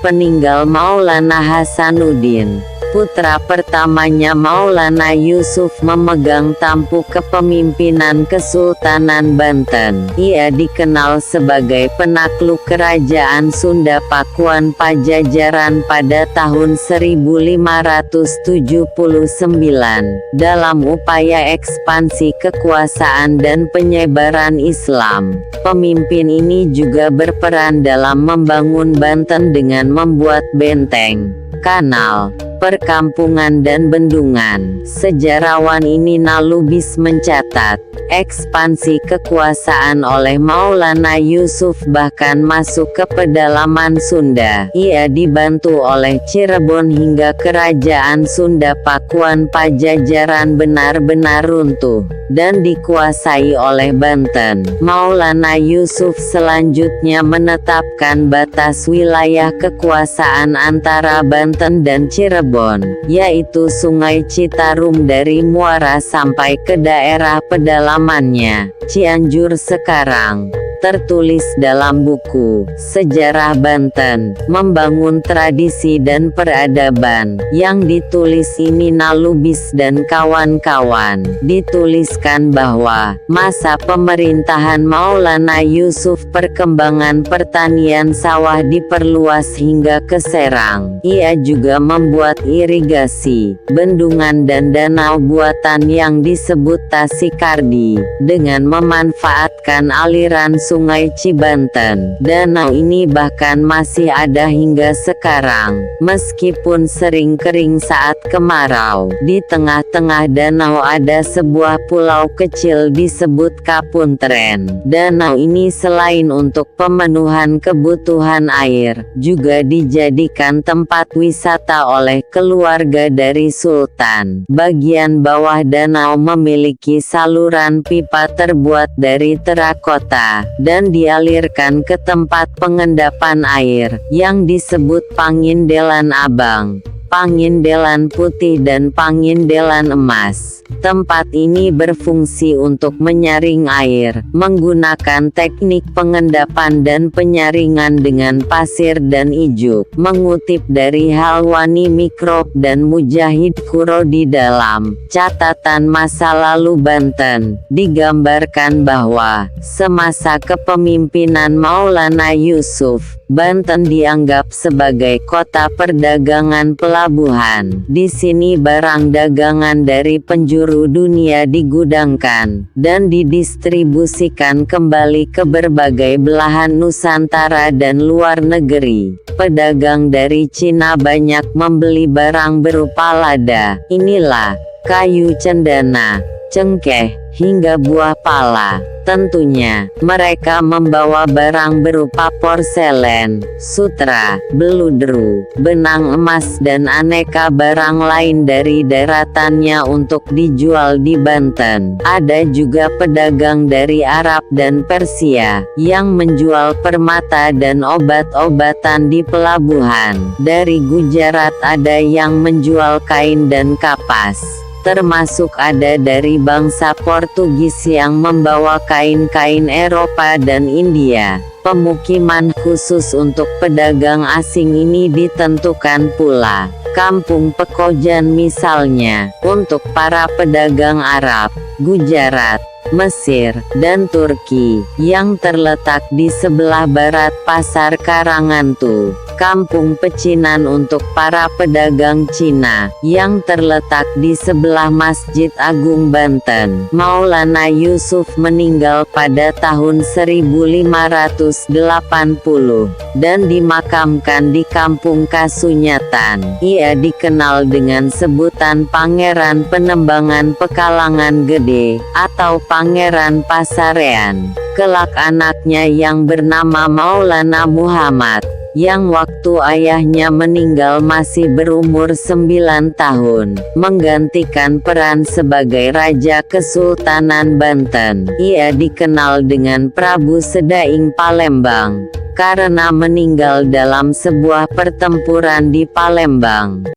sepeninggal Maulana Hasanuddin, putra pertamanya Maulana Yusuf memegang tampuk kepemimpinan Kesultanan Banten. Ia dikenal sebagai penakluk Kerajaan Sunda Pakuan Pajajaran pada tahun 1579. Dalam upaya ekspansi kekuasaan dan penyebaran Islam, pemimpin ini juga berperan dalam membangun Banten dengan membuat benteng, kanal, perkampungan dan bendungan. Sejarawan ini Nalubis mencatat, ekspansi kekuasaan oleh Maulana Yusuf bahkan masuk ke pedalaman Sunda. Ia dibantu oleh Cirebon hingga Kerajaan Sunda Pakuan Pajajaran benar-benar runtuh dan dikuasai oleh Banten. Maulana Yusuf selanjutnya menetapkan batas wilayah kekuasaan antara Banten dan Cirebon, yaitu Sungai Citarum dari Muara sampai ke daerah pedalamannya, Cianjur sekarang. Tertulis dalam buku Sejarah Banten, Membangun Tradisi dan Peradaban, yang ditulis ini Nalubis dan kawan-kawan. Dituliskan bahwa, masa pemerintahan Maulana Yusuf perkembangan pertanian sawah diperluas hingga ke Serang. Ia juga membuat irigasi, bendungan dan danau buatan yang disebut Tasikardi, dengan memanfaatkan aliran Sungai Cibanten. Danau ini bahkan masih ada hingga sekarang, meskipun sering kering saat kemarau. Di tengah-tengah danau ada sebuah pulau kecil disebut Kapuntren. Danau ini selain untuk pemenuhan kebutuhan air, juga dijadikan tempat wisata oleh keluarga dari Sultan. Bagian bawah danau memiliki saluran pipa terbuat dari terakota, dan dialirkan ke tempat pengendapan air, yang disebut Pangindelan Abang, Pangindelan Putih dan Pangindelan Emas. Tempat ini berfungsi untuk menyaring air, menggunakan teknik pengendapan dan penyaringan dengan pasir dan ijuk. Mengutip dari Halwani Mikrob dan Mujahid Kuro di dalam Catatan Masa Lalu Banten, digambarkan bahwa, semasa kepemimpinan Maulana Yusuf, Banten dianggap sebagai kota perdagangan pelabuhan. Di sini barang dagangan dari penjuru dunia digudangkan, dan didistribusikan kembali ke berbagai belahan Nusantara dan luar negeri. Pedagang dari Cina banyak membeli barang berupa lada, inilah, kayu cendana, cengkeh, hingga buah pala. Tentunya, mereka membawa barang berupa porselen, sutra, beludru, benang emas dan aneka barang lain dari daratannya untuk dijual di Banten. Ada juga pedagang dari Arab dan Persia, yang menjual permata dan obat-obatan di pelabuhan. Dari Gujarat ada yang menjual kain dan kapas. Termasuk ada dari bangsa Portugis yang membawa kain-kain Eropa dan India. Pemukiman khusus untuk pedagang asing ini ditentukan pula. Kampung Pekojan misalnya, untuk para pedagang Arab, Gujarat, Mesir, dan Turki, yang terletak di sebelah barat Pasar Karangantu. Kampung Pecinan untuk para pedagang Cina, yang terletak di sebelah Masjid Agung Banten. Maulana Yusuf meninggal pada tahun 1580, dan dimakamkan di Kampung Kasunyatan. Ia dikenal dengan sebutan Pangeran Penembangan Pekalangan Gede, atau Pangeran Pasarean. Kelak anaknya yang bernama Maulana Muhammad, yang waktu ayahnya meninggal masih berumur 9 tahun, menggantikan peran sebagai Raja Kesultanan Banten. Ia dikenal dengan Prabu Sedaing Palembang, karena meninggal dalam sebuah pertempuran di Palembang.